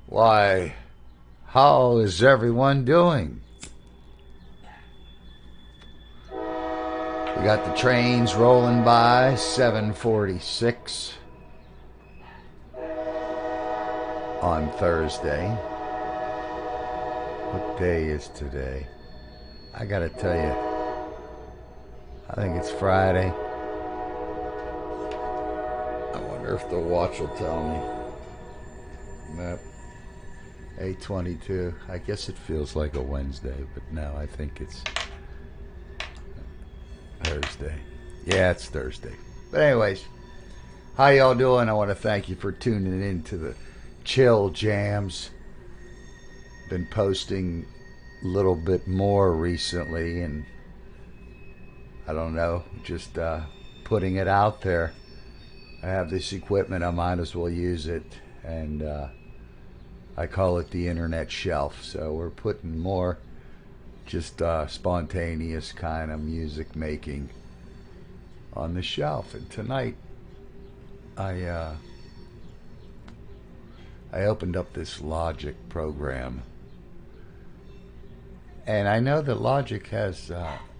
Why, how is everyone doing? We got the trains rolling by, 7:46 on Thursday. What day is today? I gotta tell you, I think it's Friday. I wonder if the watch will tell me. Nope. 8:22. I guess it feels like a Wednesday, but no, I think it's Thursday. Yeah, it's Thursday. But anyways, how y'all doing? I want to thank you for tuning in to the Chill Jams. Been posting a little bit more recently, and I don't know, just putting it out there. I have this equipment, I might as well use it, and I call it the internet shelf. So we're putting more just spontaneous kind of music making on the shelf. And tonight I opened up this Logic program, and I know that Logic has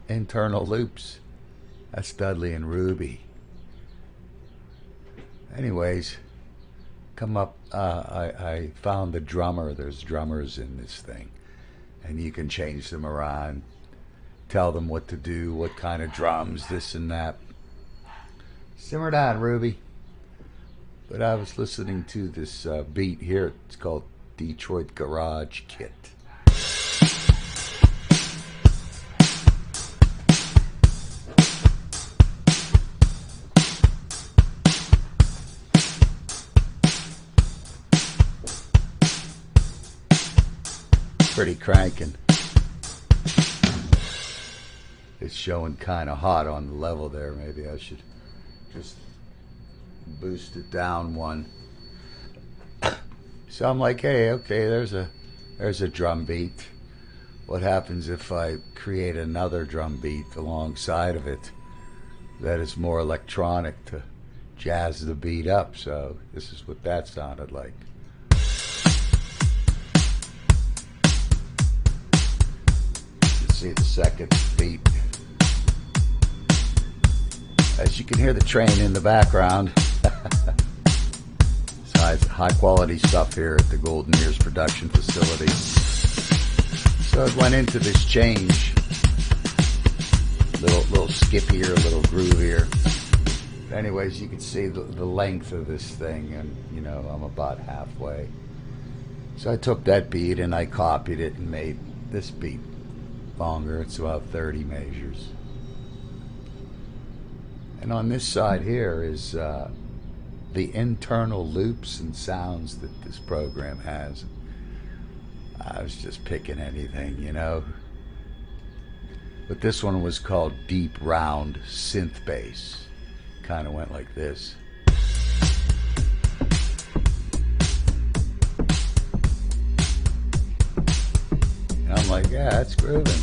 internal loops. That's Dudley and Ruby. Anyways, come up, I found the drummer. There's drummers in this thing, and you can change them around, tell them what to do, what kind of drums, this and that. Simmer down, Ruby. But I was listening to this beat here. It's called Detroit Garage Kit. Pretty cranking. It's showing kind of hot on the level there. Maybe I should just boost it down one. So I'm like, hey, okay, there's a drum beat. What happens if I create another drum beat alongside of it that is more electronic to jazz the beat up? So this is what that sounded like. See the second beat. As you can hear the train in the background. It's high quality stuff here at the Golden Ears production facility. So it went into this change. Little skippier, a little groovier. Anyways, you can see the length of this thing, and you know, I'm about halfway. So I took that beat and I copied it and made this beat longer. It's about 30 measures. And on this side here is the internal loops and sounds that this program has. I was just picking anything, you know. But this one was called Deep Round Synth Bass. Kind of went like this. And I'm like, yeah, that's grooving.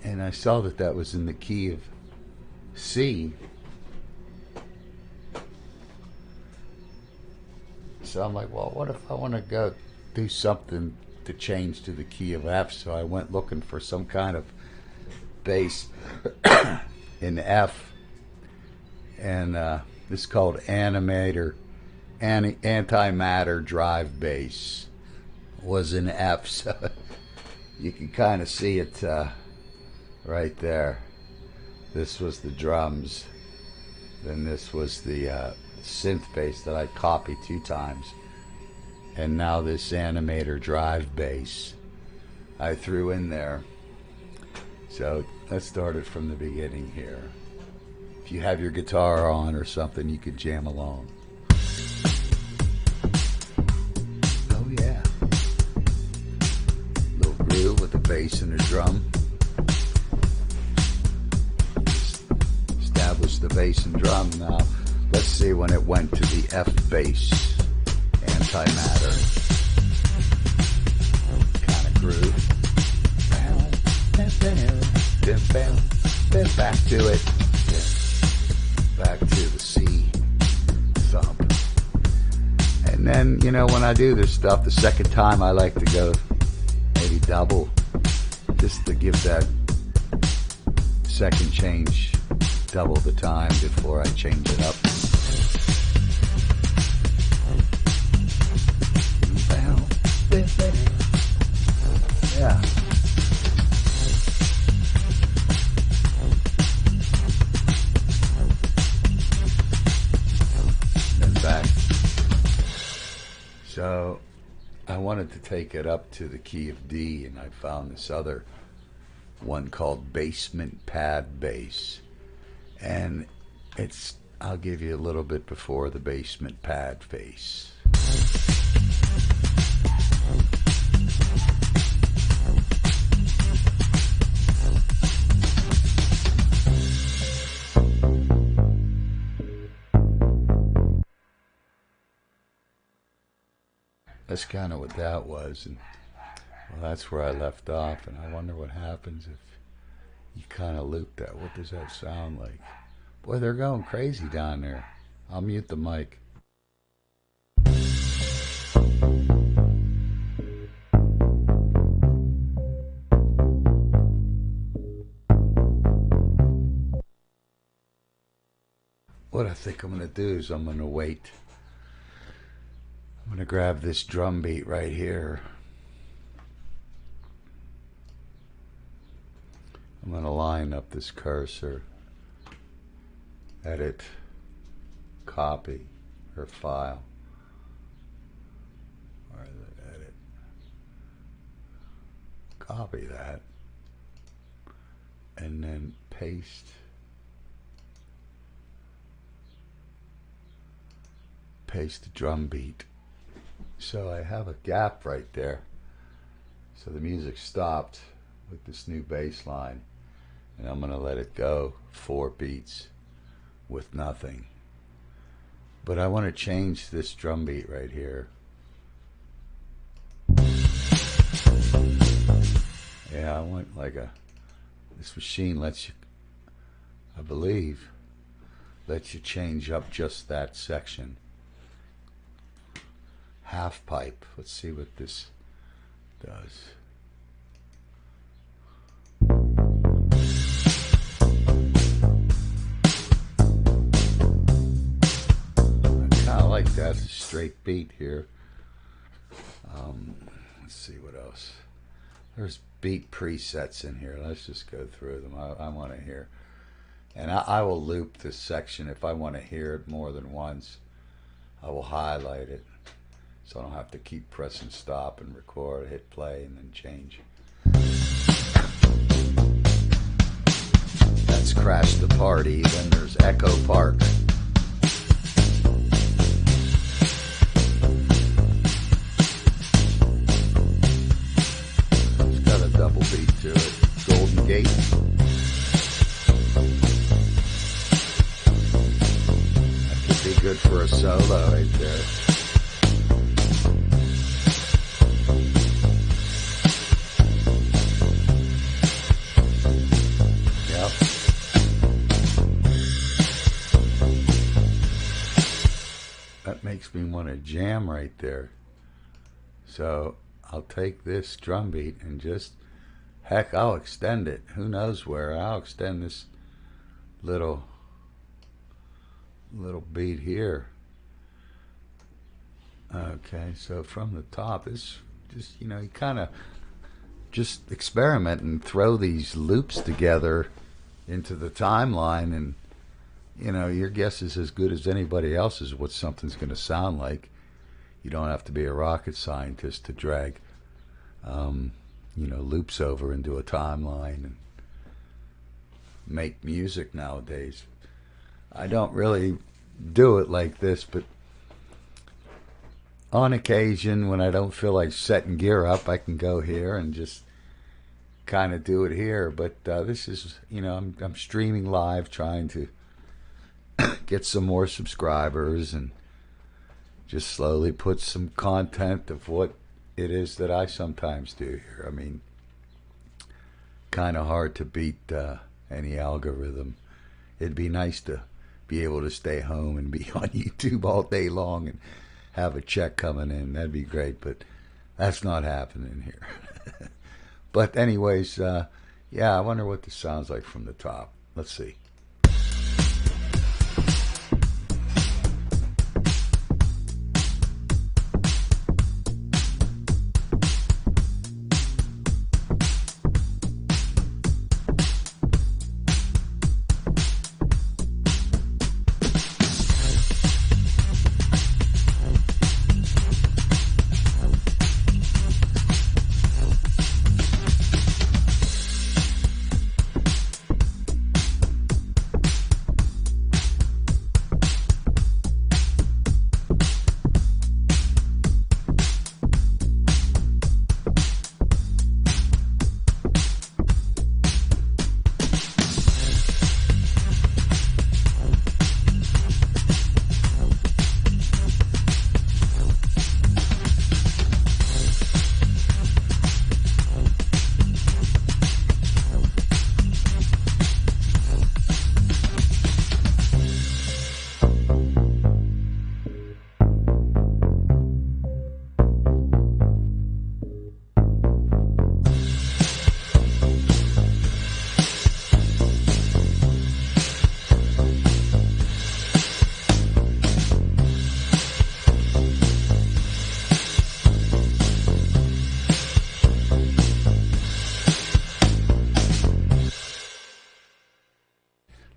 And I saw that was in the key of C. So I'm like, well, what if I want to go do something to change to the key of F? So I went looking for some kind of bass in F. And this is called Antimatter Drive Bass. Was in F, so you can kind of see it right there. This was the drums, then this was the synth bass that I copied 2 times, and now this Animator Drive Bass I threw in there. So let's start it from the beginning here. If you have your guitar on or something, you could jam along. Oh yeah, little groove with the bass and the drum. Establish the bass and drum. Now let's see when it went to the F bass. Antimatter kind of groove. Then back to it. Back to the C. thump. And then, you know, when I do this stuff, the second time I like to go maybe double, just to give that second change double the time before I change it up. Yeah. Then back. So I wanted to take it up to the key of D, and I found this other one called Basement Pad Bass. And it's, I'll give you a little bit before the basement pad bass. That's kind of what that was, and well, that's where I left off, and I wonder what happens if you kind of loop that. What does that sound like? Boy, they're going crazy down there. I'll mute the mic. What I think I'm going to do is I'm going to wait. I'm going to grab this drum beat right here. I'm going to line up this cursor, edit, copy, or file, or edit, copy that, and then paste the drum beat. So I have a gap right there. So the music stopped with this new bass line, and I'm gonna let it go 4 beats with nothing. But I want to change this drum beat right here. Yeah, I want like this machine lets you, I believe, lets you change up just that section. Half pipe. Let's see what this does. I like that. It's a straight beat here. Let's see what else. There's beat presets in here. Let's just go through them. I want to hear. And I will loop this section. If I want to hear it more than once, I will highlight it, so I don't have to keep pressing stop and record, hit play, and then change. That's Crash the Party. Then there's Echo Park. It's got a double beat to it. Golden Gate. That could be good for a solo right there. Makes me want to jam right there. So I'll take this drum beat and just, heck, I'll extend it. Who knows where? I'll extend this little beat here. Okay, so from the top, this just, you know, you kind of just experiment and throw these loops together into the timeline, and you know, your guess is as good as anybody else's what something's going to sound like. You don't have to be a rocket scientist to drag, you know, loops over into a timeline and make music nowadays. I don't really do it like this, but on occasion, when I don't feel like setting gear up, I can go here and just kind of do it here. But this is, you know, I'm streaming live, trying to get some more subscribers and just slowly put some content of what it is that I sometimes do here. I mean, kind of hard to beat any algorithm. It'd be nice to be able to stay home and be on YouTube all day long and have a check coming in. That'd be great, but that's not happening here. But anyways, yeah, I wonder what this sounds like from the top. Let's see.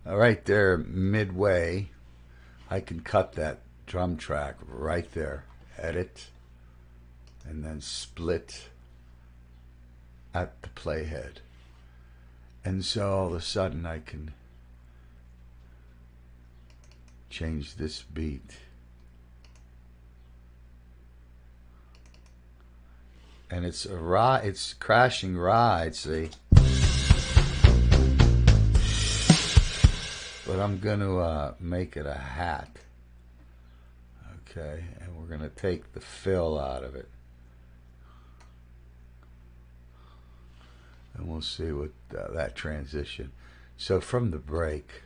Right there, midway, I can cut that drum track right there, edit, and then split at the playhead. And so all of a sudden I can change this beat. And it's a ride, it's crashing ride, see? But I'm going to make it a hat. Okay, and we're going to take the fill out of it. And we'll see what that transition. So from the break.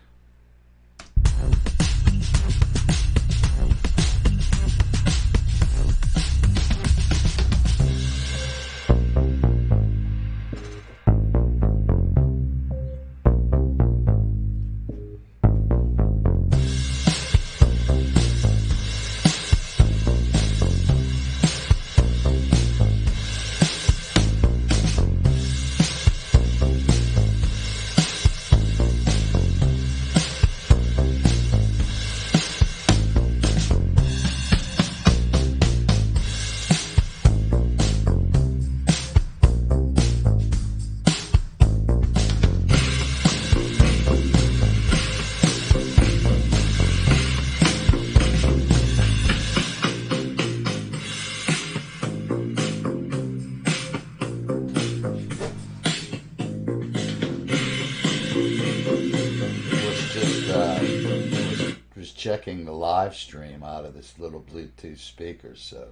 Checking the live stream out of this little Bluetooth speaker, so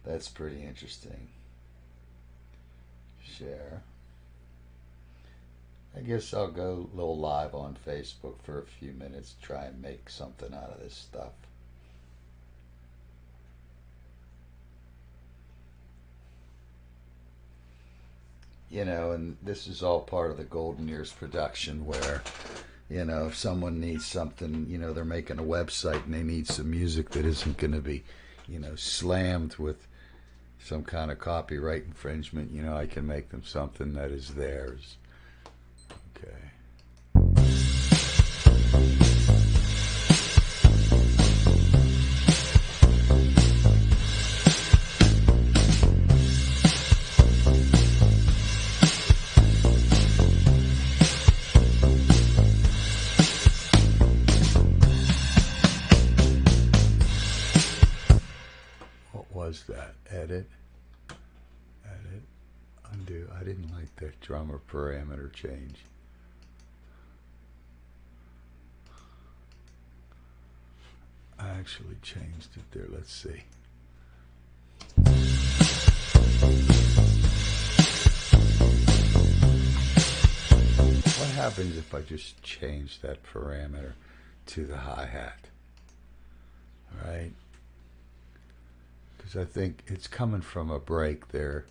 that's pretty interesting. Share. I guess I'll go a little live on Facebook for a few minutes, try and make something out of this stuff. You know, and this is all part of the Golden Years production where, you know, if someone needs something, you know, they're making a website and they need some music that isn't going to be, you know, slammed with some kind of copyright infringement, you know, I can make them something that is theirs. Okay. That edit, undo. I didn't like that drummer parameter change. I actually changed it there. Let's see. What happens if I just change that parameter to the hi-hat, right? Because I think it's coming from a break there.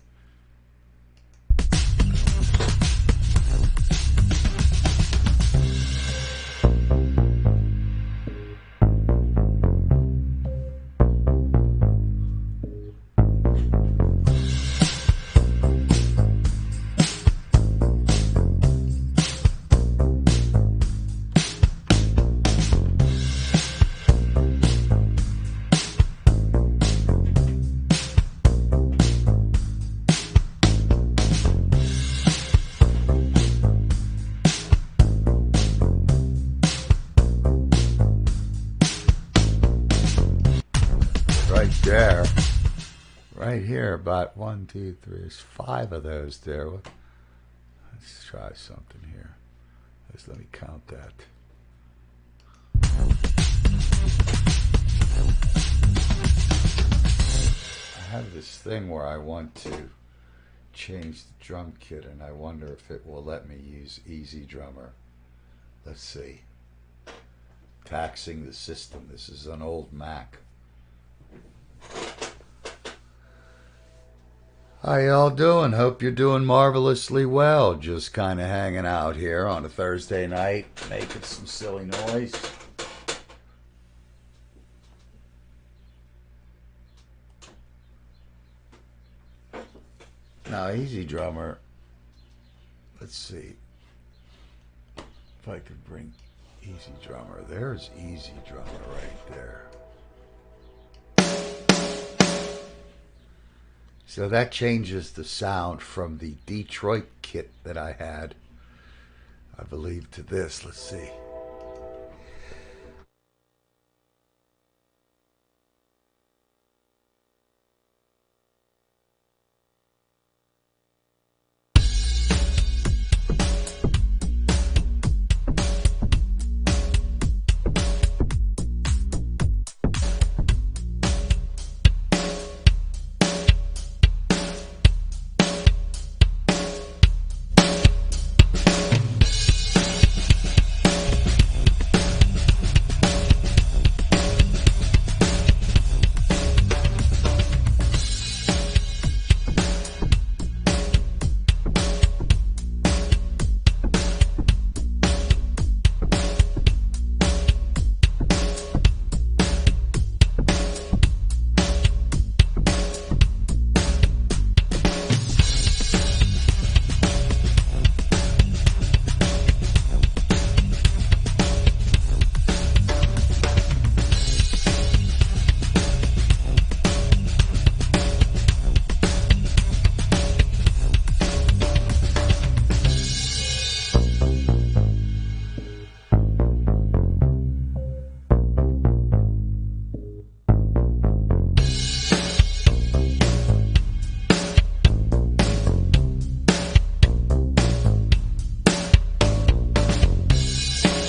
There, right here, about 1, 2, 3, there's 5 of those there. Let's try something here. Let me count that. I have this thing where I want to change the drum kit, and I wonder if it will let me use Easy Drummer. Let's see. Taxing the system. This is an old Mac. How y'all doing? Hope you're doing marvelously well. Just kind of hanging out here on a Thursday night, making some silly noise. Now, Easy Drummer, let's see if I could bring Easy Drummer. There's Easy Drummer right there. So that changes the sound from the Detroit kit that I had, I believe, to this. Let's see.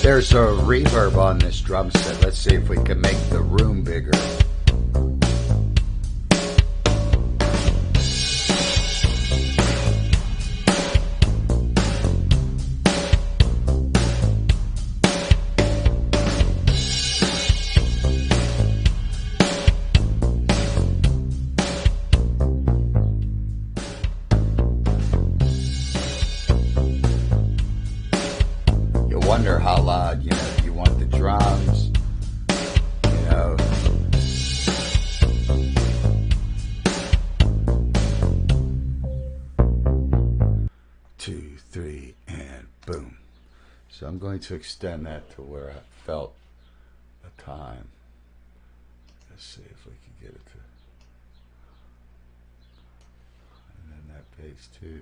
There's a reverb on this drum set. Let's see if we can make the room bigger. Wonder how loud, you want the drums, 2, 3, and boom. So I'm going to extend that to where I felt the time. Let's see if we can get it to, and then that bass too.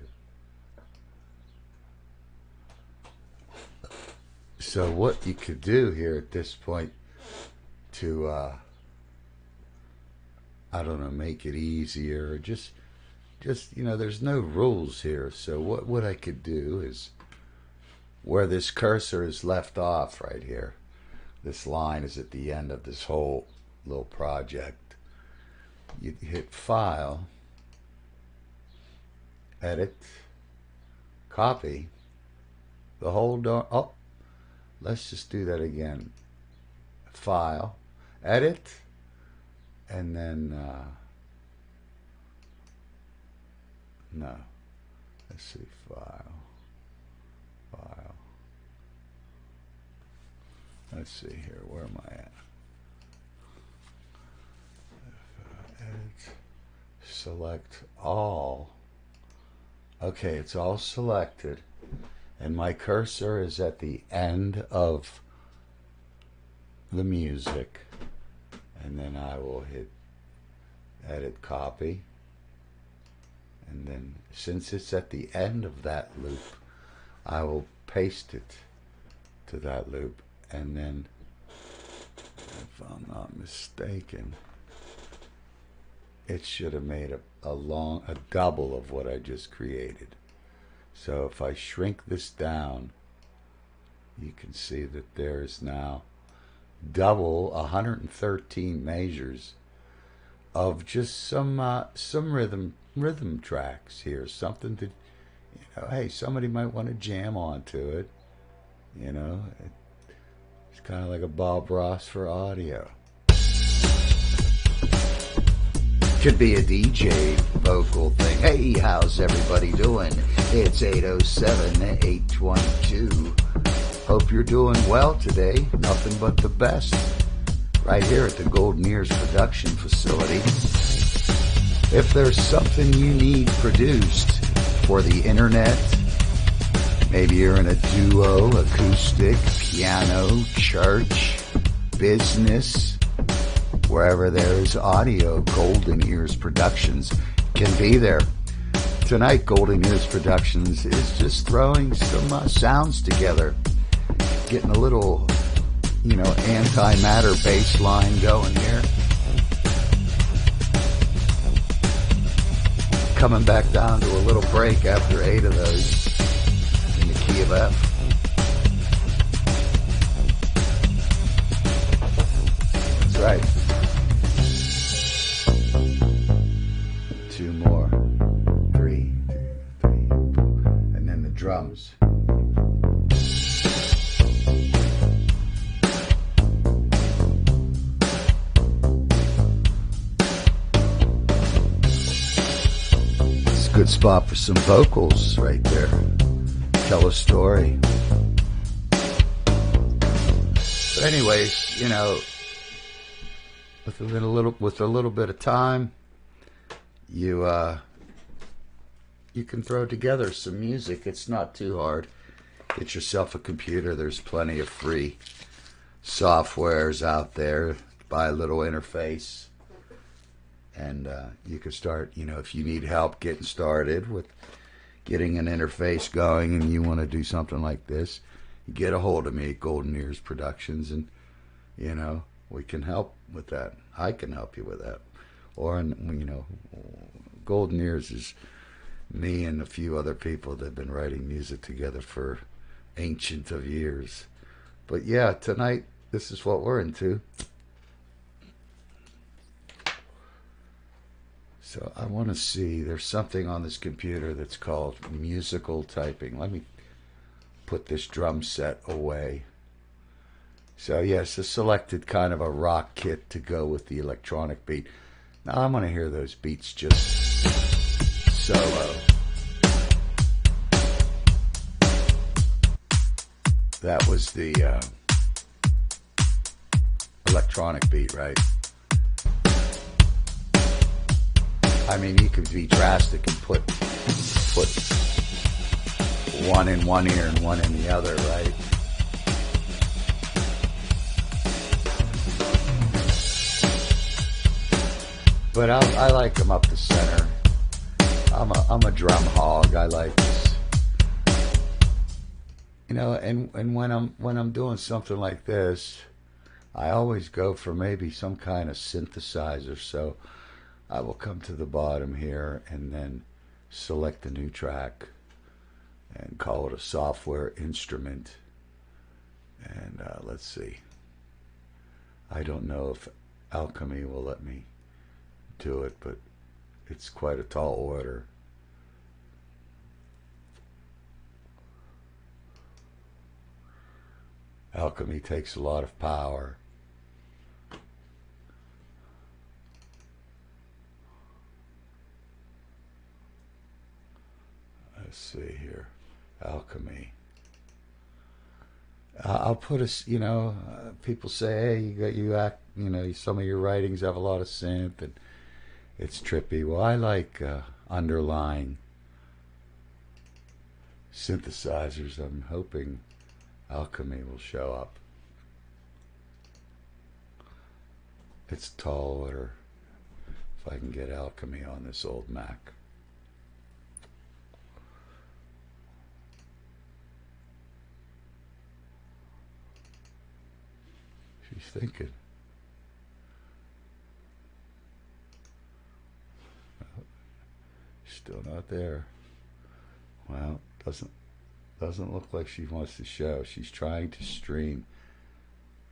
So what you could do here at this point to, I don't know, make it easier, or just there's no rules here. So what I could do is, where this cursor is left off right here, this line is at the end of this whole little project. You hit File, Edit, Copy, the whole let's just do that again. file, edit, and then no. Let's see, file. Let's see here. Where am I at? Edit. Select all. Okay, it's all selected. And my cursor is at the end of the music. And then I will hit edit copy. And then since it's at the end of that loop, I will paste it to that loop. And then, if I'm not mistaken, it should have made a double of what I just created. So if I shrink this down, you can see that there is now double 113 measures of just some rhythm tracks here. Something to, hey, somebody might want to jam onto it. It's kind of like a Bob Ross for audio. Could be a DJ vocal thing. Hey, how's everybody doing? It's 807-822. Hope you're doing well today. Nothing but the best. Right here at the Golden Earz production facility. If there's something you need produced for the internet, maybe you're in a duo, acoustic, piano, church, business, wherever there's audio, Golden Earz Productions can be there. Tonight, Golden Earz Productions is just throwing some sounds together, getting a little, antimatter bass line going here. Coming back down to a little break after 8 of those in the key of F. That's right. 2 more. 3, 4. And then the drums. It's a good spot for some vocals right there. Tell a story. But anyways, with a little bit of time, you can throw together some music. It's not too hard. Get yourself a computer. There's plenty of free softwares out there. Buy a little interface, and you can start. If you need help getting started with getting an interface going, and you want to do something like this, you get a hold of me at Golden Earz Productions, and we can help with that. I can help you with that. Or Golden Earz is me and a few other people that have been writing music together for ancient of years. But yeah, tonight, this is what we're into. So I want to see, there's something on this computer that's called musical typing. Let me put this drum set away. So yes, I selected kind of a rock kit to go with the electronic beat. Now I'm going to hear those beats just solo. That was the electronic beat, right? I mean, you could be drastic and put one in one ear and one in the other, right? But I like them up the center. I'm a drum hog. I like this, and when I'm doing something like this, I always go for maybe some kind of synthesizer. So I will come to the bottom here and then select a new track and call it a software instrument. And let's see. I don't know if Alchemy will let me do it, but it's quite a tall order. Alchemy takes a lot of power. Let's see here. Alchemy. I'll put people say, hey, you act, some of your writings have a lot of synth and it's trippy. Well, I like underlying synthesizers. I'm hoping Alchemy will show up. It's tall order if I can get Alchemy on this old Mac. She's thinking. Still not there. Well, doesn't look like she wants to show. She's trying to stream.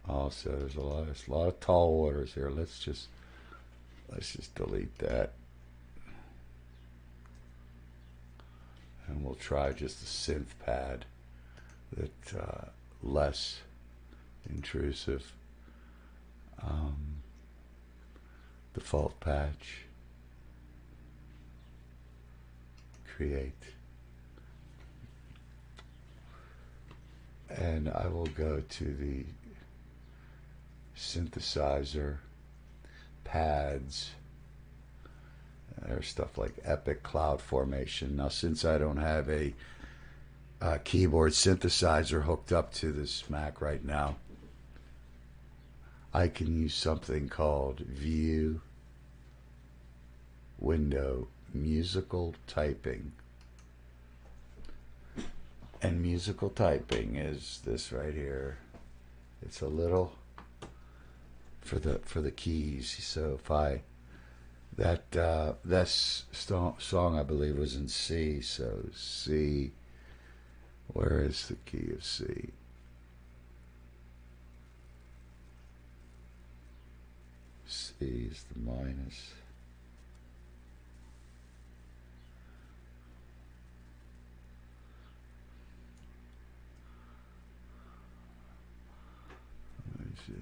Also, there's a lot of tall orders here. Let's just delete that, and we'll try just a synth pad that less intrusive. Default patch. Create. And I will go to the synthesizer pads. There's stuff like Epic Cloud Formation. Now, since I don't have a keyboard synthesizer hooked up to this Mac right now, I can use something called View Window Musical Typing. And musical typing is this right here. It's a little for the keys. So if that song I believe was in C. So C, where is the key of C? C is the minus. Let me see.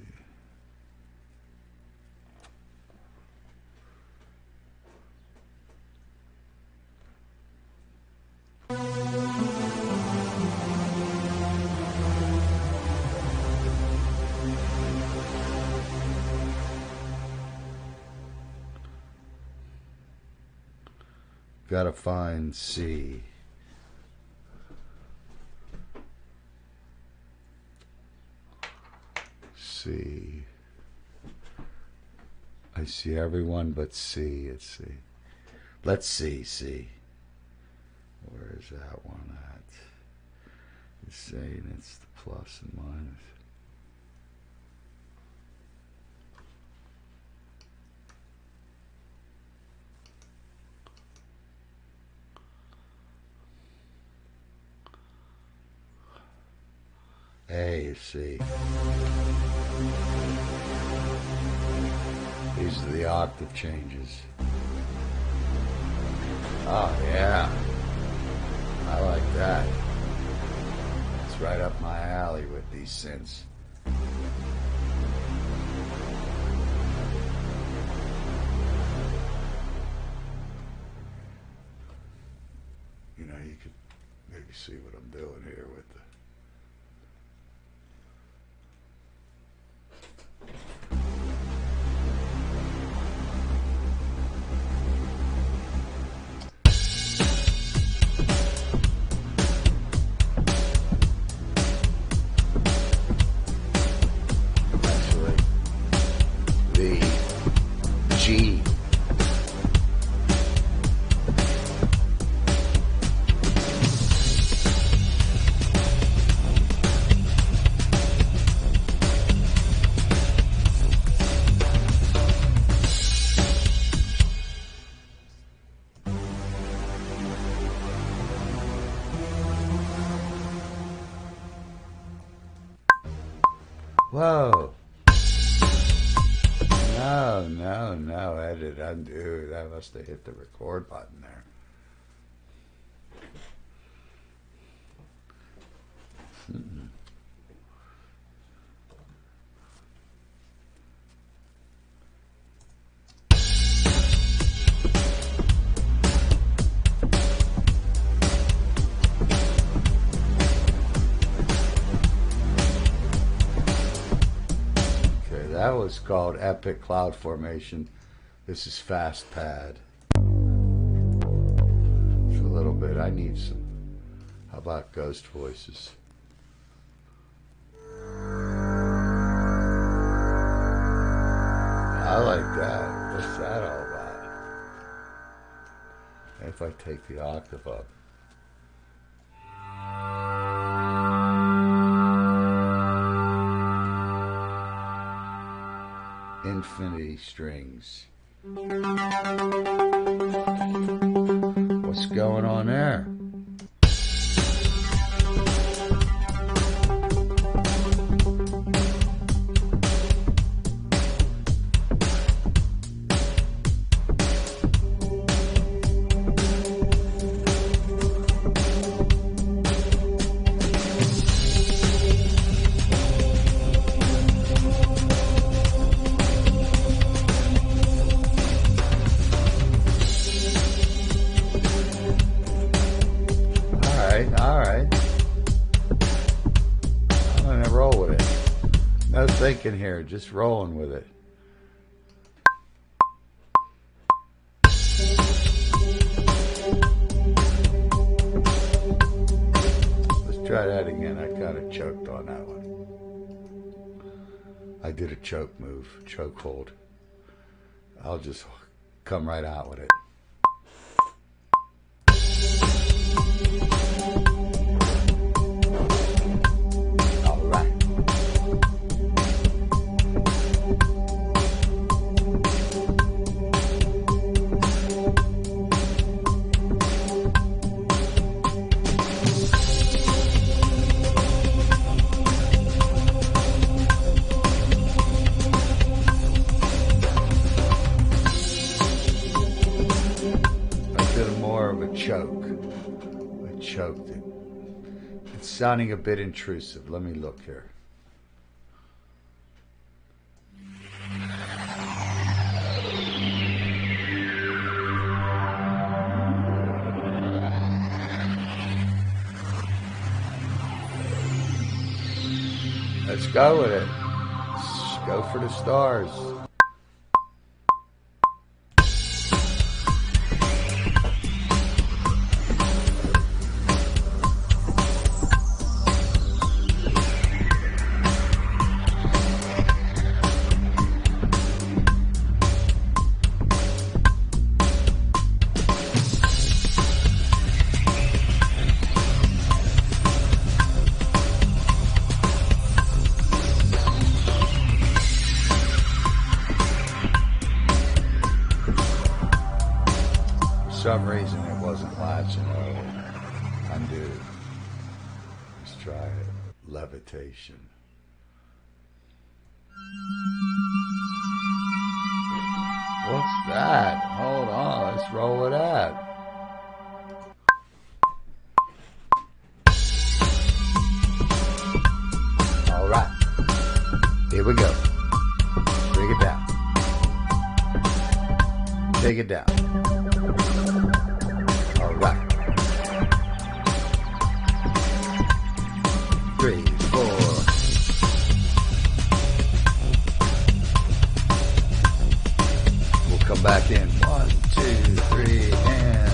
Gotta find C. C. I see everyone but C. Let's see. Let's see C. Where is that one at? It's saying it's the plus and minus. A, C. These are the octave changes. Oh, yeah. I like that. It's right up my alley with these synths. You could maybe see what I'm doing here with the G. Whoa. No, edit, undo. That must have hit the record button there. That was called Epic Cloud Formation. This is Fast Pad. It's a little bit. I need some. How about Ghost Voices? I like that. What's that all about? If I take the octave up. Infinity strings. What's going on there? Alright. I'm gonna roll with it. No thinking here, just rolling with it. Let's try that again. I kind of choked on that one. I did a choke move, choke hold. I'll just come right out with it. Choke. I choked it. It's sounding a bit intrusive. Let me look here. Let's go with it. Let's go for the stars. For some reason it wasn't latching over. Undo. Let's try it. Levitation. What's that? Hold on, let's roll with that. All right, here we go. Bring it down. Take it down. All right. 3, 4. We'll come back in. 1, 2, 3, and.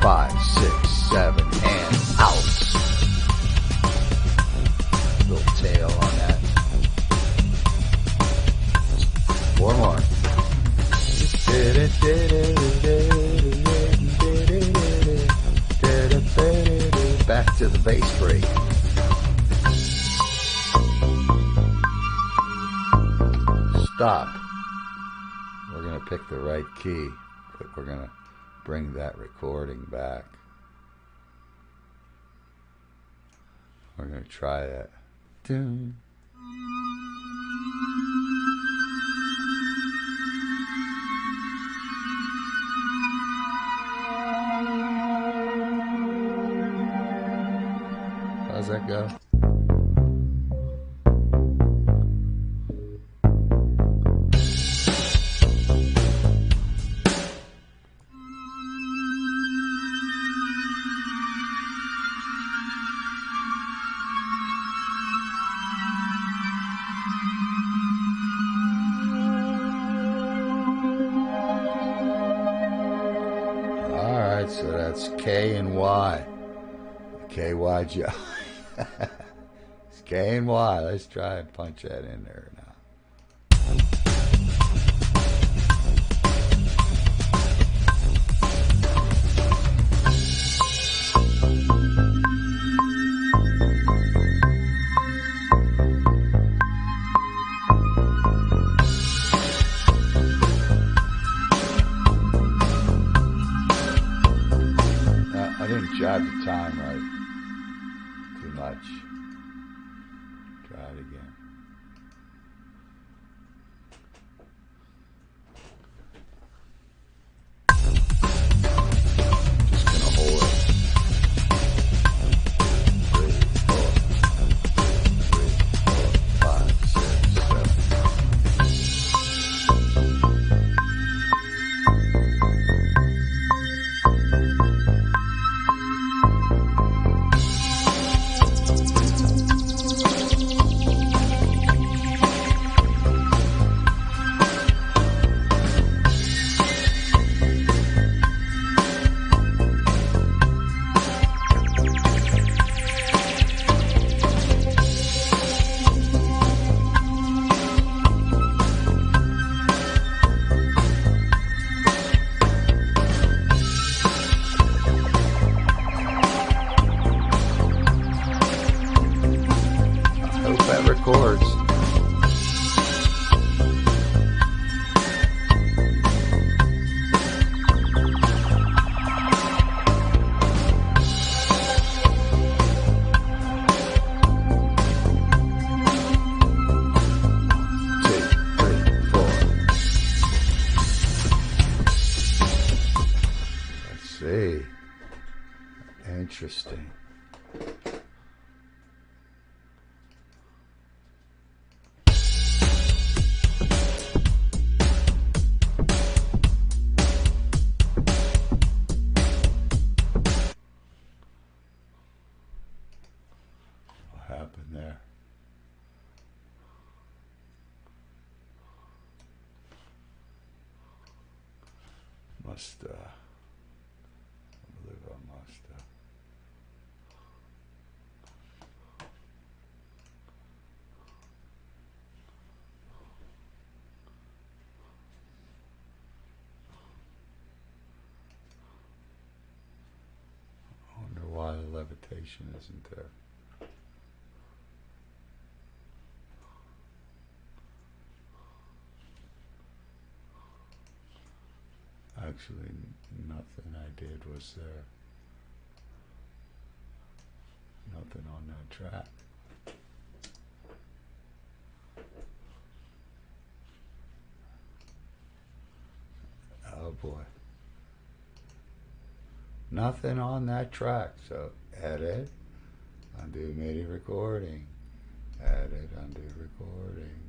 Five, 6, 7, and out. Little tail on that. 4 more. Back to the bass break. Stop. We're going to pick the right key, but we're going to bring that recording back. We're going to try that. Doom. How's that go? That's K and Y. KY Joe. It's K and Y. Let's try and punch that in there now. I didn't jab the time right. Too much. Try it again. Just gonna hold it. 3, 4, 5, 6, 7. That records. Let's see. Interesting. Happened there. I believe I must I wonder why the levitation isn't there. Actually, nothing I did was there. Nothing on that track. Oh boy. Nothing on that track. So edit, undo MIDI recording, edit, undo recording,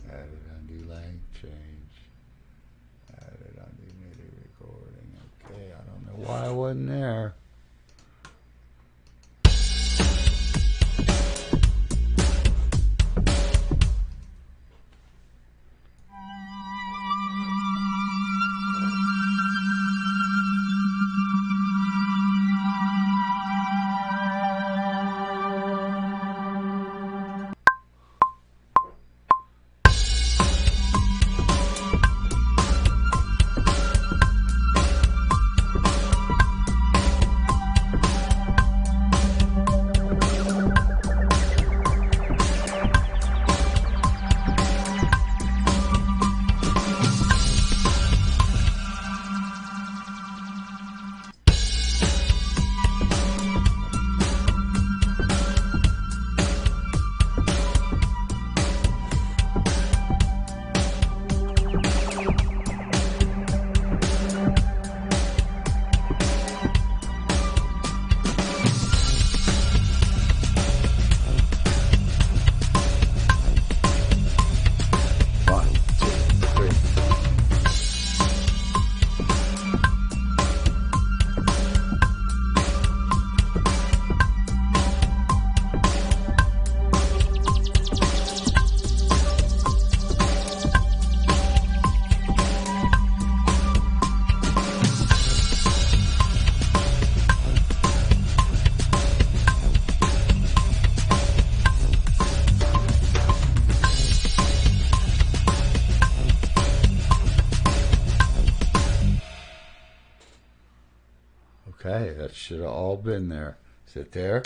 edit, undo length change. Added undo MIDI recording. Okay, I don't know why I wasn't there. Okay, that should have all been there. Is it there?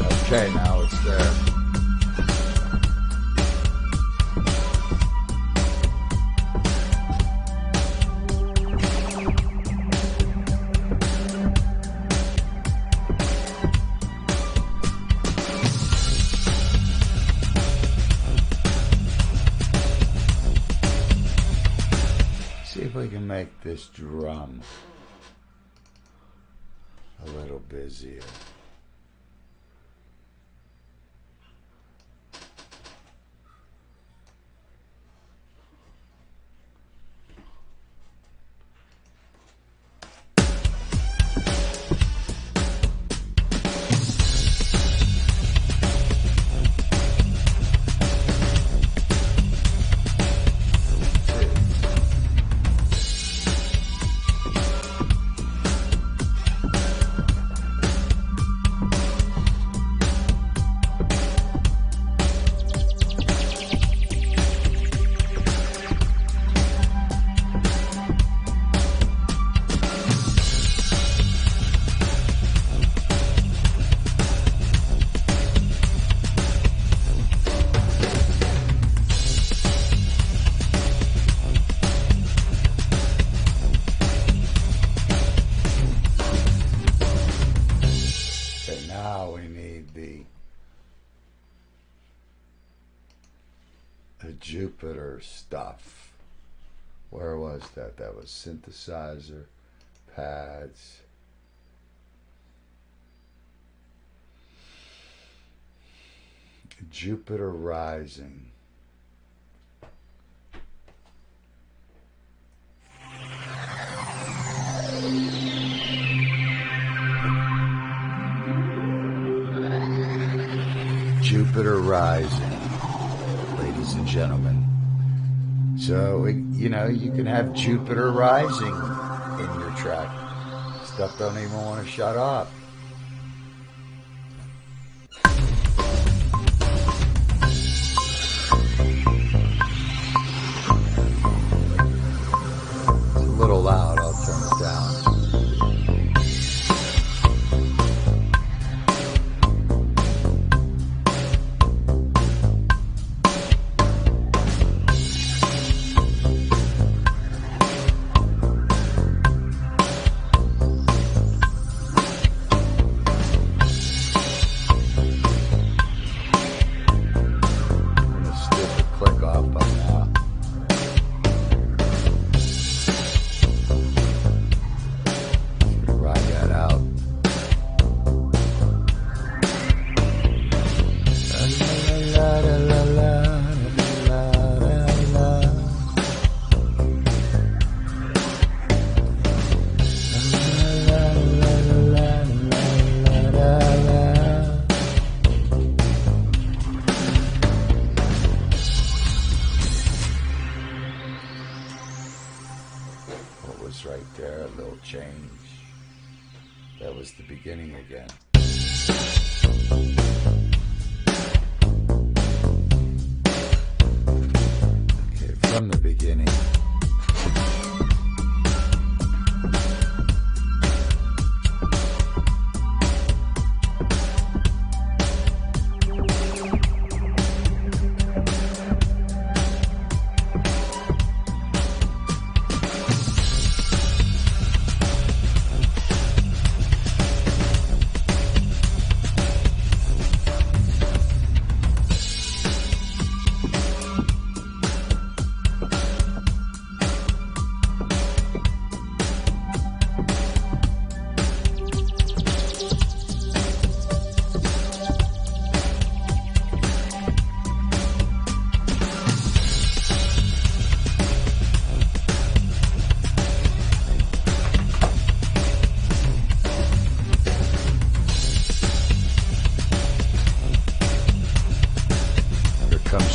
Okay, now it's there. See if we can make this drum a little busier. Now we need the Jupiter stuff. Where was that? That was synthesizer, pads. Jupiter rising. Jupiter rising, ladies and gentlemen. So, you know, you can have Jupiter rising in your track. Stuff don't even want to shut up. It's a little loud, I'll turn it down. Right there, a little change. That was the beginning again. Okay, from the beginning.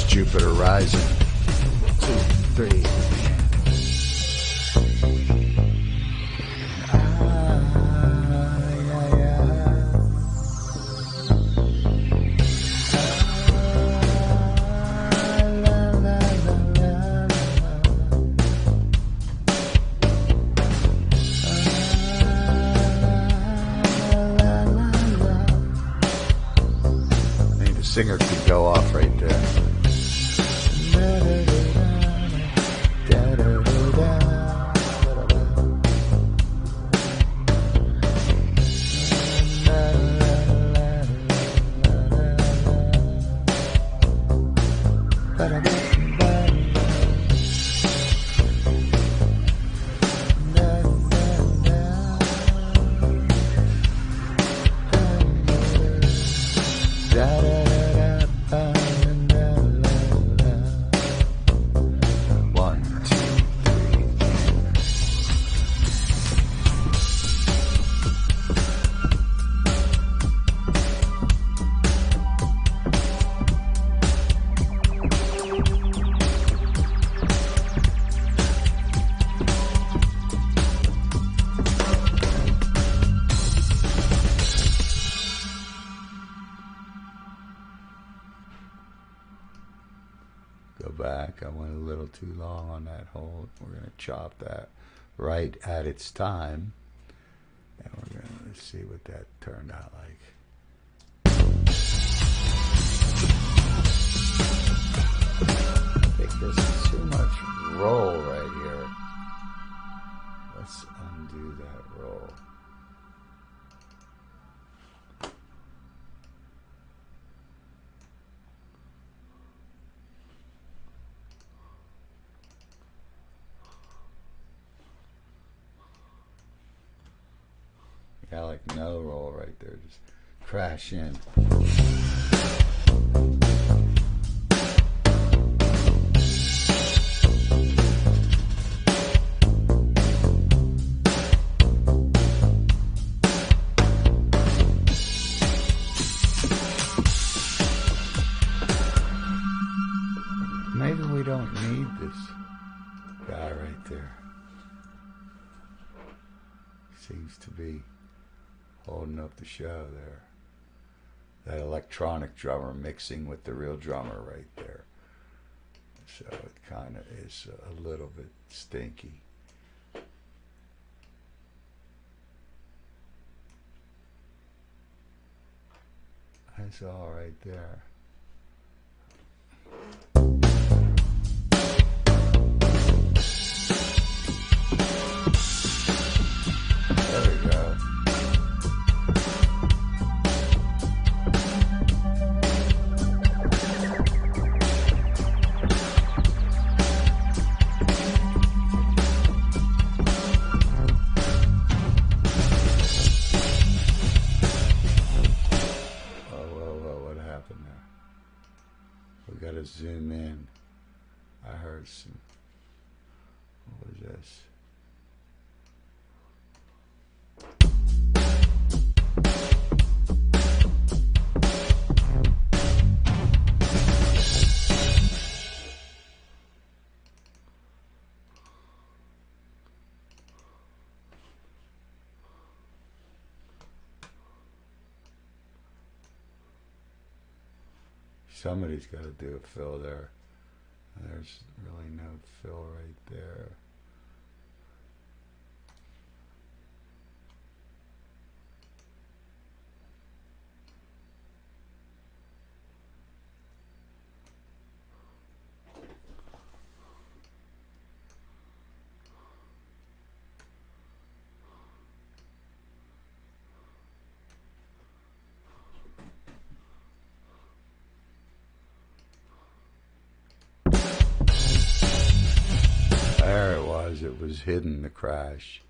Jupiter rising. 2, 3. singer could go off right there. Back. I went a little too long on that hold. We're going to chop that right at its time. And we're going to see what that turned out like. I think there's too much roll right here. Let's undo that roll. Got like no roll right there, just crash in. Maybe we don't need this guy right there. Seems to be holding up the show there. That electronic drummer mixing with the real drummer right there. So it kind of is a little bit stinky. That's all right there. There we go. Zoom in. I heard some. What was this? Somebody's got to do a fill there. There's really no fill right there. There it was. It was hidden, the crash.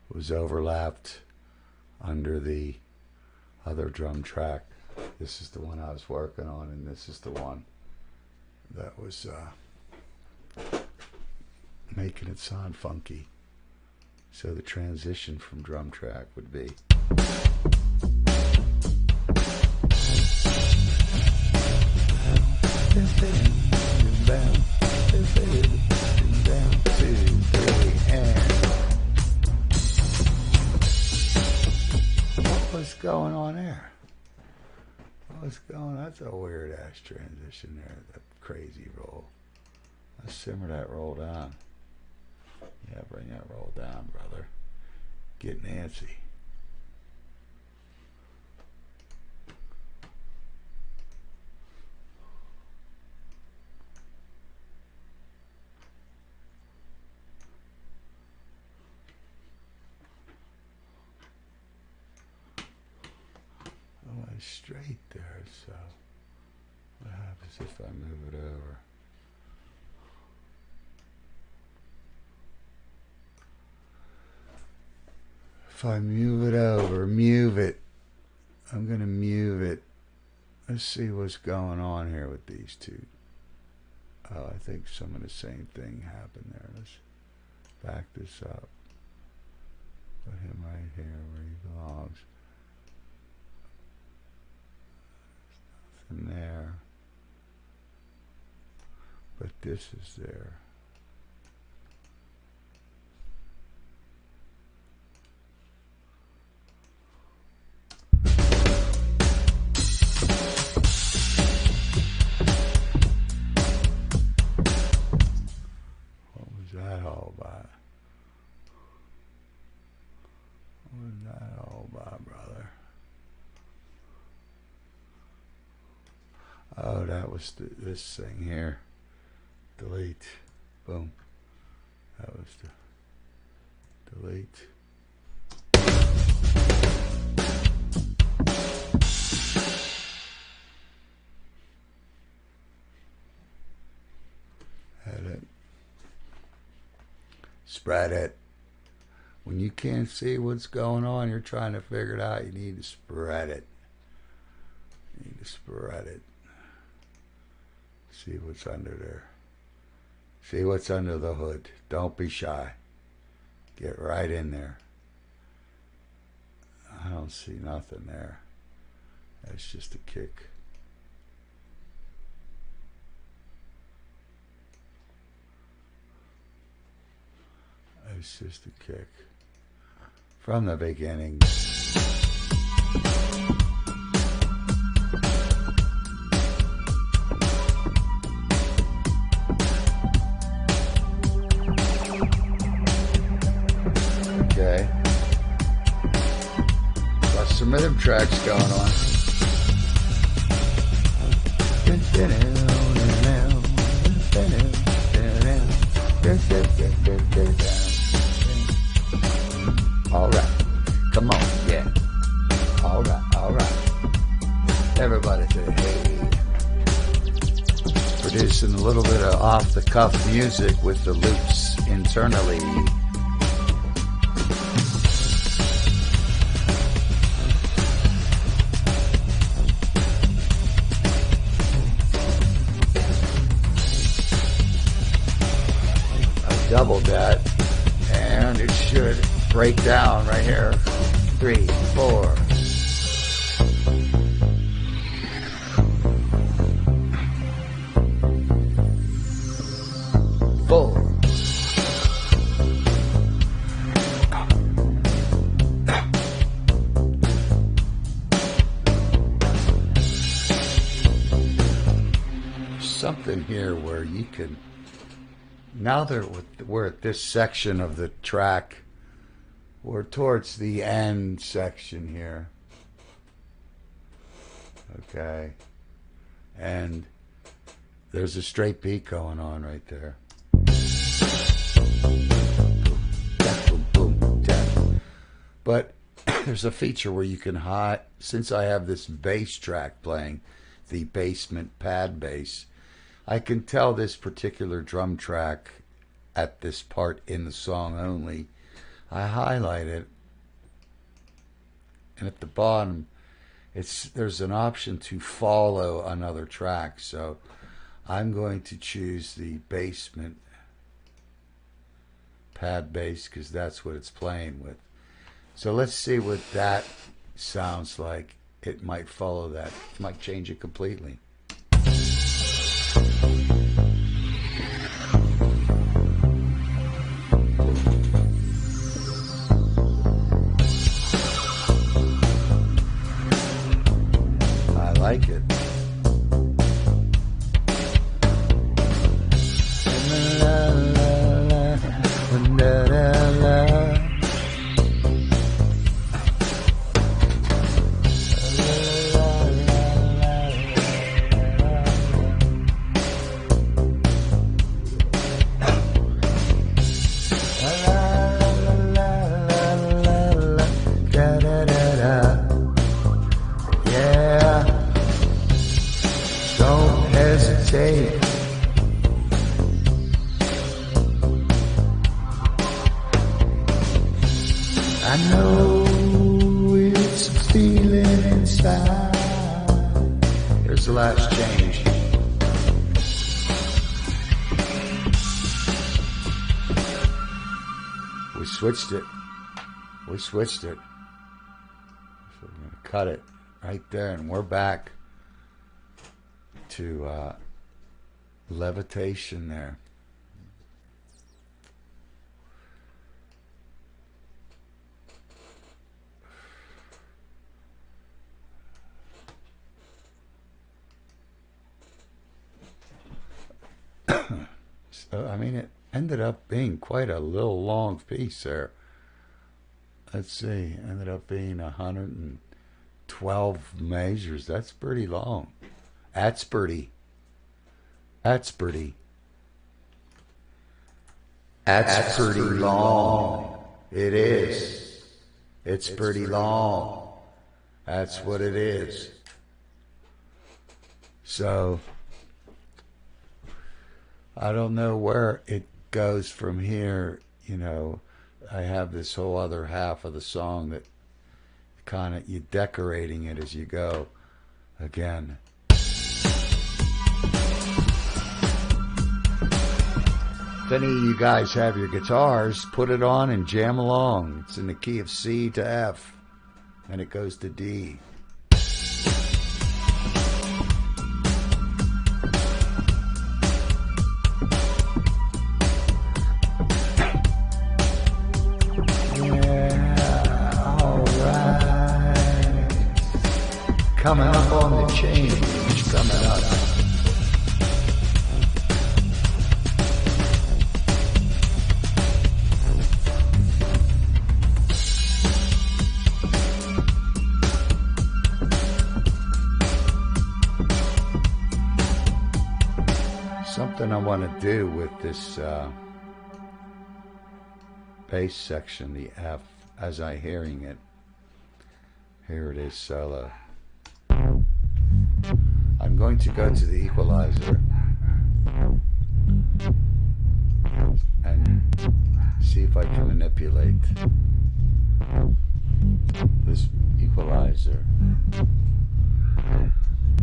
It was overlapped under the other drum track. This is the one I was working on, and this is the one that was making it sound funky. So the transition from drum track would be. What's going on there? What's going on? That's a weird ass transition there, that crazy roll. Let's simmer that roll down. Yeah, bring that roll down, brother. Get Nancy. it's straight there, so what happens if I move it over? If I move it over, move it. I'm going to move it. Let's see what's going on here with these two. Oh, I think some of the same thing happened there. Let's back this up. Put him right here where he belongs. There's nothing there. But this is there. That all about? What was that all about, brother? Oh, that was this thing here. Delete. Boom. That was the delete. Edit. Spread it. When you can't see what's going on, you're trying to figure it out, you need to spread it. You need to spread it. See what's under there. See what's under the hood. Don't be shy. Get right in there. I don't see nothing there. That's just a kick. It's just a kick. From the beginning. Okay. Got some rhythm tracks going on. All right. Come on. Yeah. All right. All right. Everybody say hey. Producing a little bit of off-the-cuff music with the loops internally. I doubled that, and it should break down right here. 3, 4. Something here where you can, now that we're at this section of the track, we're towards the end section here. Okay. And there's a straight beat going on right there. Boom, boom, boom, boom. But there's a feature where you can hide, since I have this bass track playing, the basement pad bass, I can tell this particular drum track at this part in the song only. I highlight it, and at the bottom, there's an option to follow another track. So I'm going to choose the basement pad bass because that's what it's playing with. So let's see what that sounds like. It might follow that. It might change it completely. I like it. Yeah. meditate. I know it's a feeling inside. Here's the last change. We switched it. We switched it. So we're going to cut it right there, and we're back to levitation there. So, I mean, it ended up being quite a little long piece there. Let's see, ended up being 112 measures. That's pretty long. That's pretty. That's pretty. That's pretty long. It is. It's pretty long. That's what it is. So, I don't know where it goes from here. You know, I have this whole other half of the song that kind of, you're decorating it as you go again. If any of you guys have your guitars, put it on and jam along. It's in the key of C to F, and it goes to D. Coming up on the change, coming up. Something I want to do with this bass section, the F, as I'm hearing it. Here it is, solo. I'm going to go to the equalizer and see if I can manipulate this equalizer.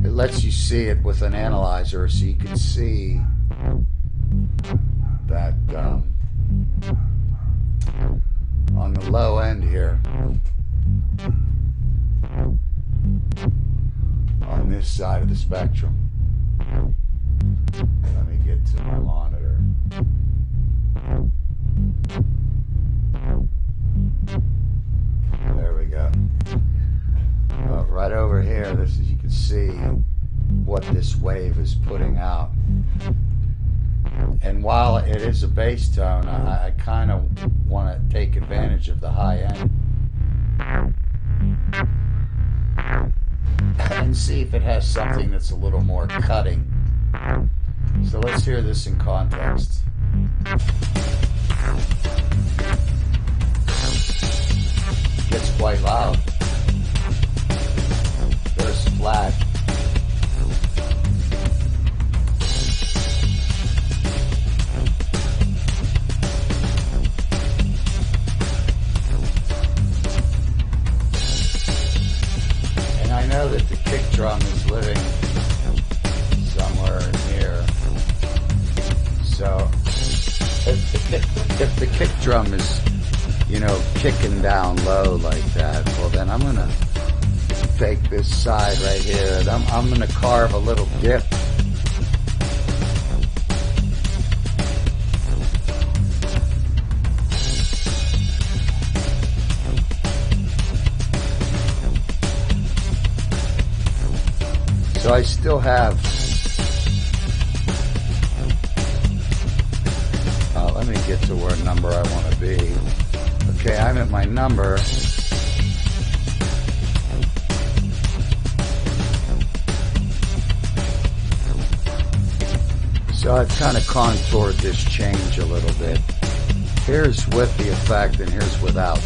It lets you see it with an analyzer, so you can see that on the low end here, on this side of the spectrum. Let me get to my monitor. There we go. Right over here, this is, you can see what this wave is putting out. And while it is a bass tone, I kind of want to take advantage of the high end and see if it has something that's a little more cutting. So let's hear this in context. It gets quite loud. There's flat. I know that the kick drum is living somewhere in here. So if the kick drum is, you know, kicking down low like that, well then I'm gonna take this side right here and I'm gonna carve a little dip. So I still have, let me get to where number I want to be. Okay, I'm at my number. So I've kind of contoured this change a little bit. Here's with the effect and here's without.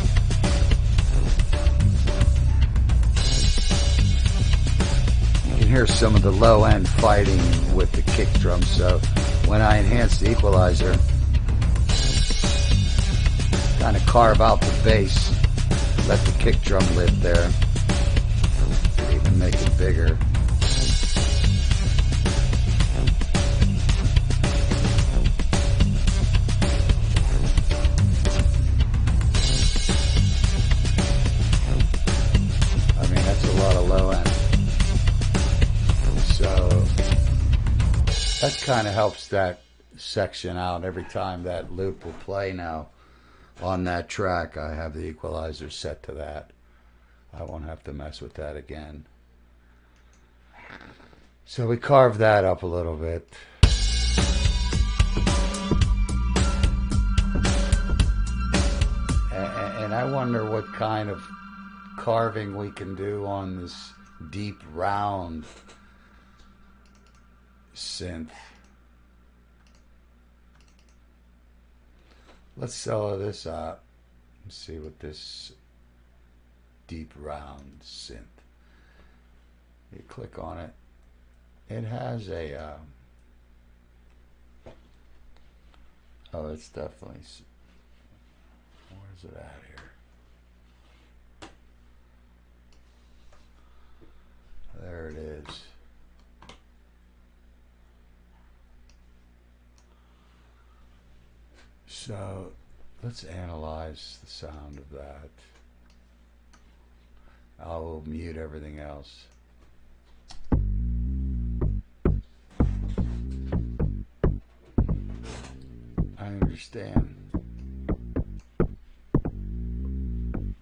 hear some of the low end fighting with the kick drum. So when I enhance the equalizer, kind of carve out the bass, let the kick drum live there, even make it bigger. That kind of helps that section out. Every time that loop will play now on that track, I have the equalizer set to that. I won't have to mess with that again. So we carved that up a little bit. And I wonder what kind of carving we can do on this deep round synth. Let's solo this up and see what this deep round synth. You click on it. It has a oh, it's definitely, where's it at here? There it is. So let's analyze the sound of that. I will mute everything else. I understand.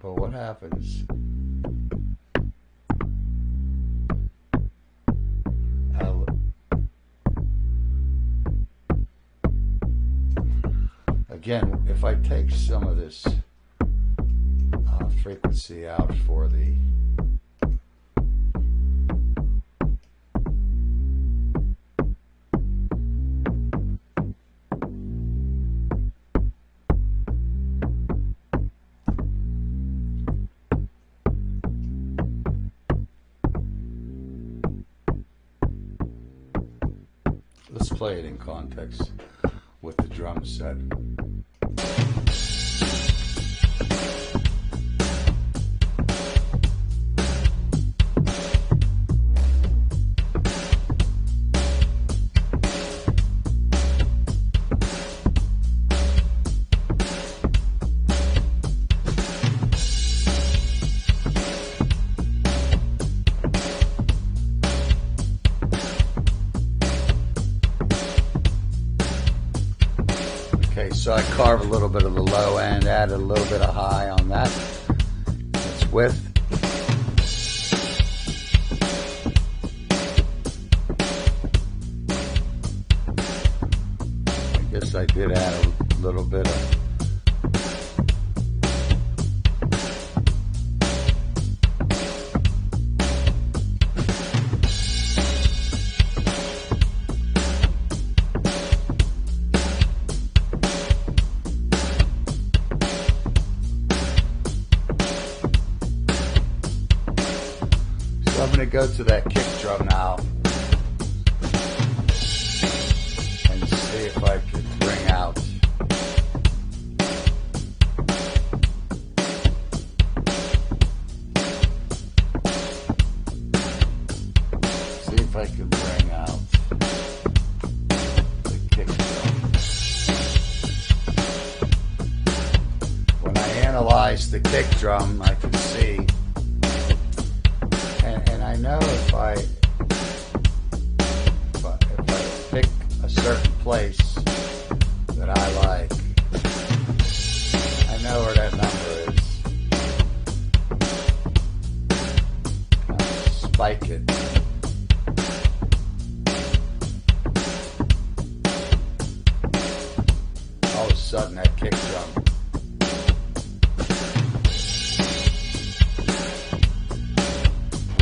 But what happens? Again, if I take some of this frequency out for the let's play it in context with the drum set. Okay, so I carve a little bit of the low end, add a little bit of high on that. It's width. I guess I did add a little bit of I'm going to go to that kick drum now and see if I can bring out the kick drum. When I analyze the kick drum, I can see. And I know if I pick a certain place that I like, I know where that number is. Kind of spike it. All of a sudden that kick drum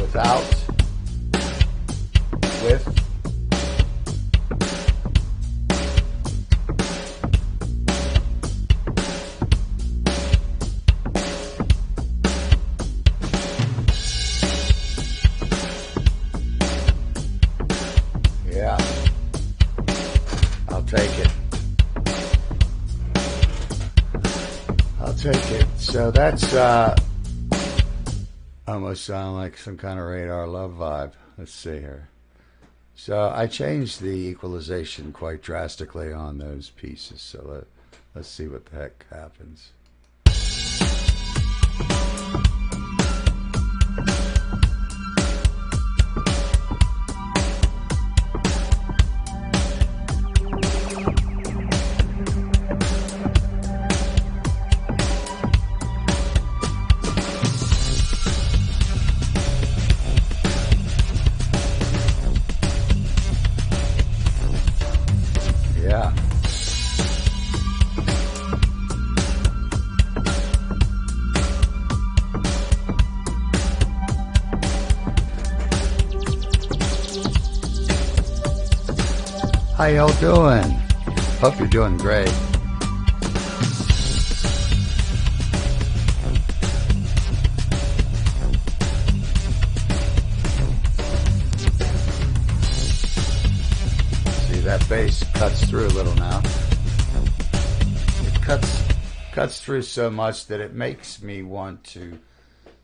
without, with, Yeah, I'll take it. I'll take it. So that's almost sound like some kind of Radar Love vibe. Let's see here. So I changed the equalization quite drastically on those pieces. So let's see what the heck happens. Yeah. How y'all doing? Hope you're doing great. See, that bass cuts through a little now. It cuts through so much that it makes me want to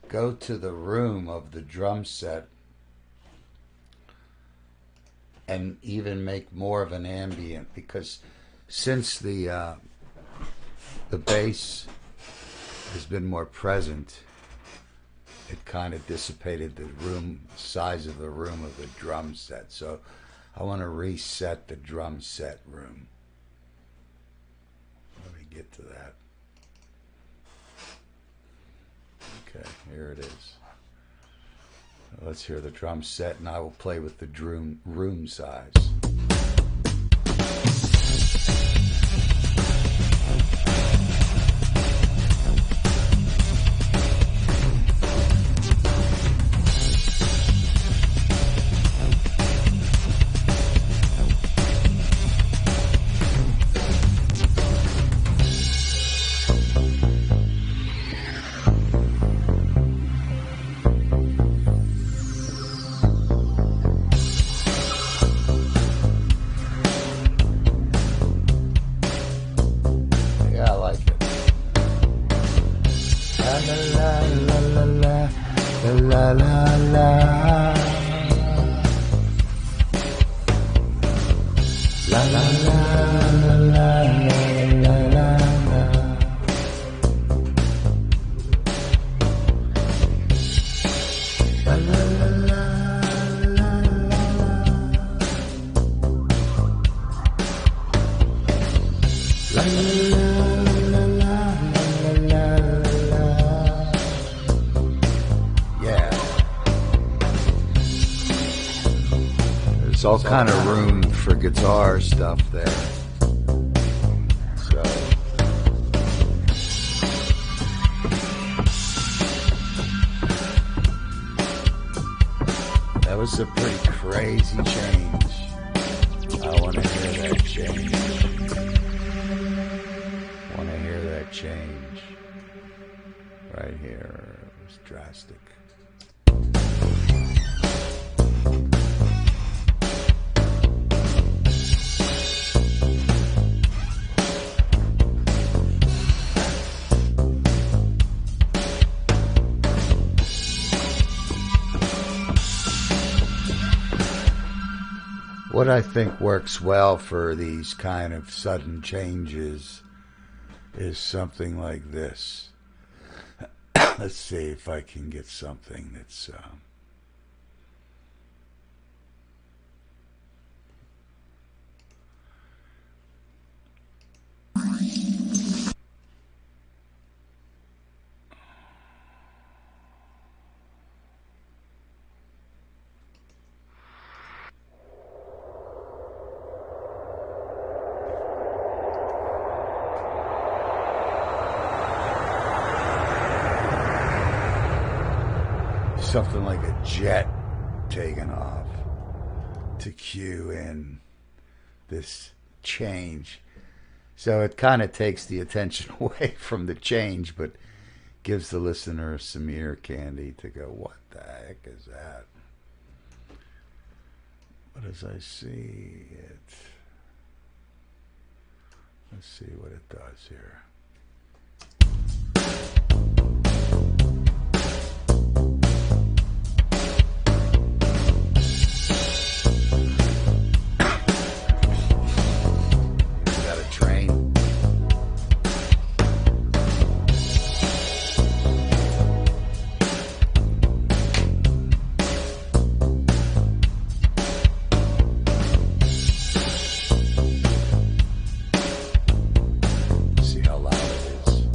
go to the room of the drum set and even make more of an ambient, because since the bass has been more present, it kind of dissipated the room size of the room of the drum set. So I want to reset the drum set room. Let me get to that. Okay, here it is. Let's hear the drum set, and I will play with the room size. There's all kind of room for guitar stuff there. So that was a pretty crazy change. I want to hear that change. Want to hear that change right here. It was drastic. What I think works well for these kind of sudden changes is something like this. Let's see if I can get something that's something like a jet taking off to cue in this change. So it kind of takes the attention away from the change, but gives the listener some ear candy to go, what the heck is that? But as I see it, let's see what it does here. Got a train. See how loud it is.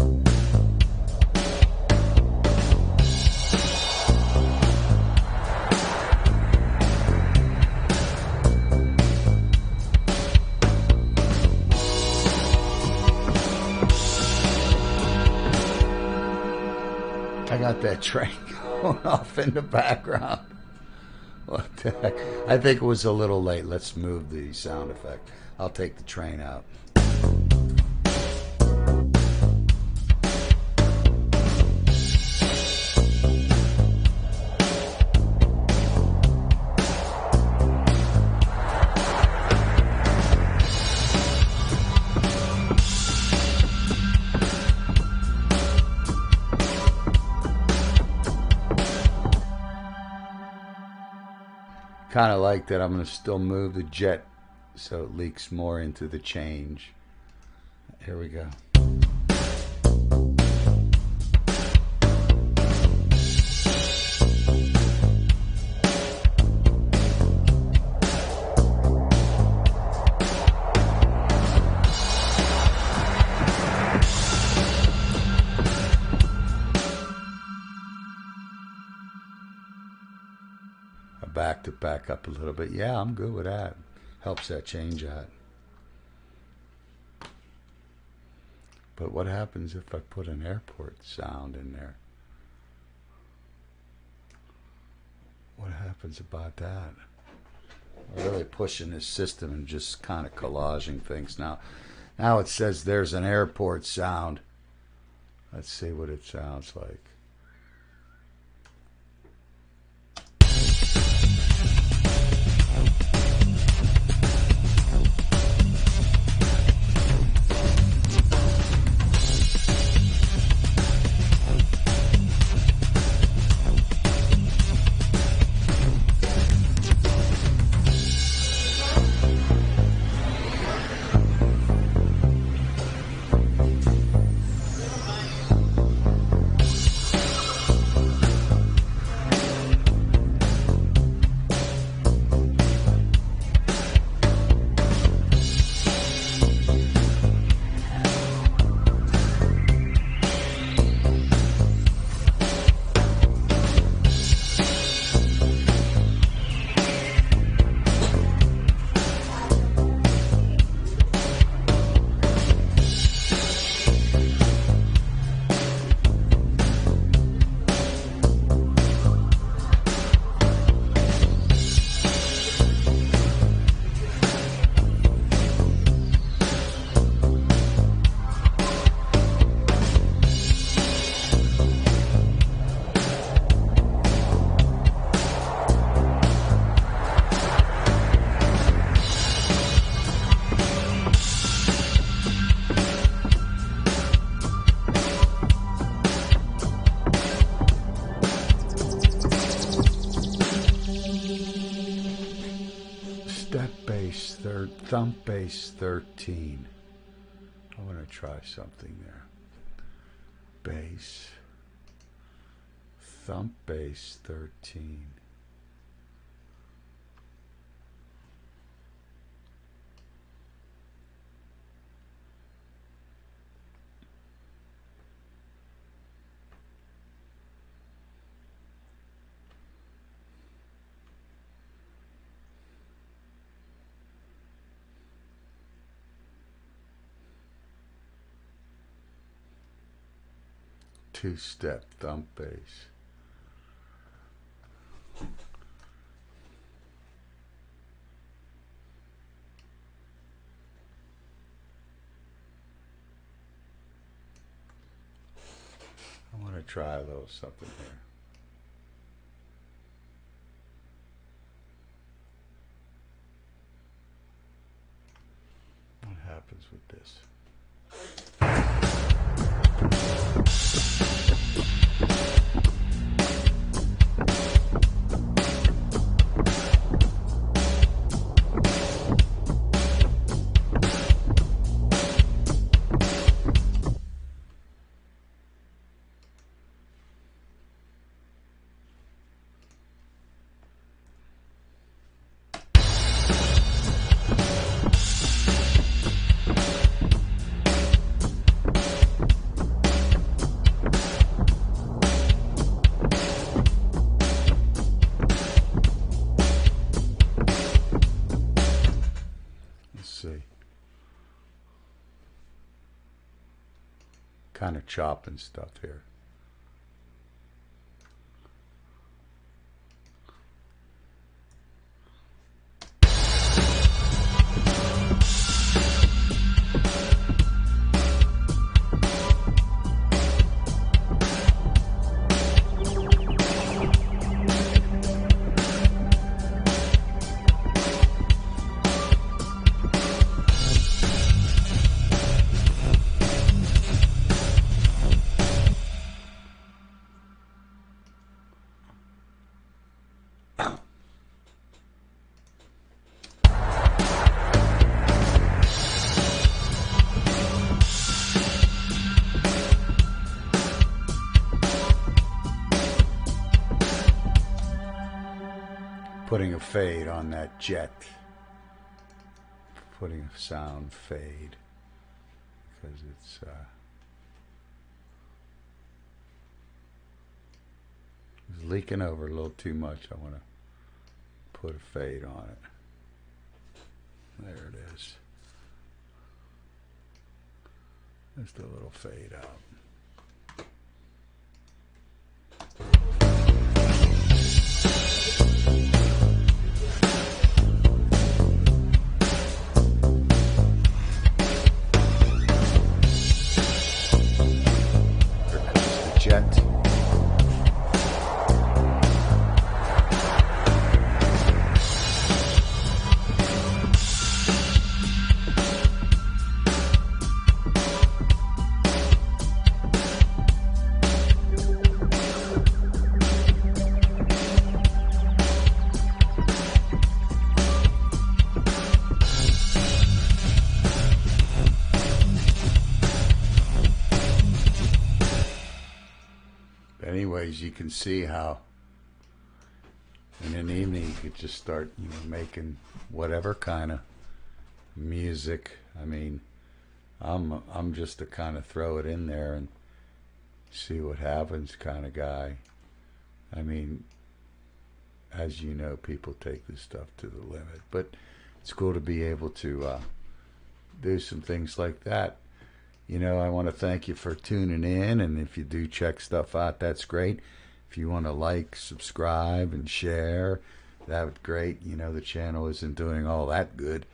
I got that train going off in the background. What the heck? I think it was a little late. Let's move the sound effect. I'll take the train out. Kind of like that. I'm going to still move the jet so it leaks more into the change. Here we go. I backed it back up a little bit. Yeah, I'm good with that. Helps that change out. But what happens if I put an airport sound in there? What happens about that? I'm really pushing this system and just kind of collaging things now. Now it says there's an airport sound. Let's see what it sounds like. Thump bass 13. I want to try something there. Bass. Thump bass 13. Two-step thump bass. I want to try a little something here. happens with this. Kind of chopping stuff here. Putting a fade on that jet. Putting a sound fade because it's leaking over a little too much. I want to put a fade on it. There it is. Just a little fade out. Jet. Anyways, you can see how in an evening you could just start, making whatever kind of music. I mean, I'm just to kind of throw it in there and see what happens kind of guy. I mean, as you know, people take this stuff to the limit, but it's cool to be able to do some things like that. I want to thank you for tuning in, and if you do check stuff out, that's great. If you want to like, subscribe, and share, that would be great. The channel isn't doing all that good,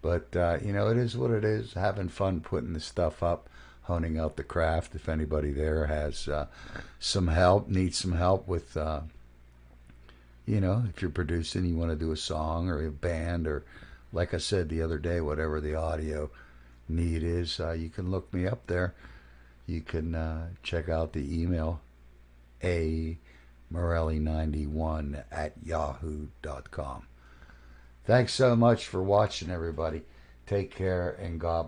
but it is what it is. Having fun putting the stuff up, honing out the craft. If anybody there has some help, needs some help with, if you're producing, you want to do a song or a band, or like I said the other day, whatever the audio need is, you can look me up there. You can check out the email amorelli91@yahoo.com. Thanks so much for watching, everybody. Take care, and God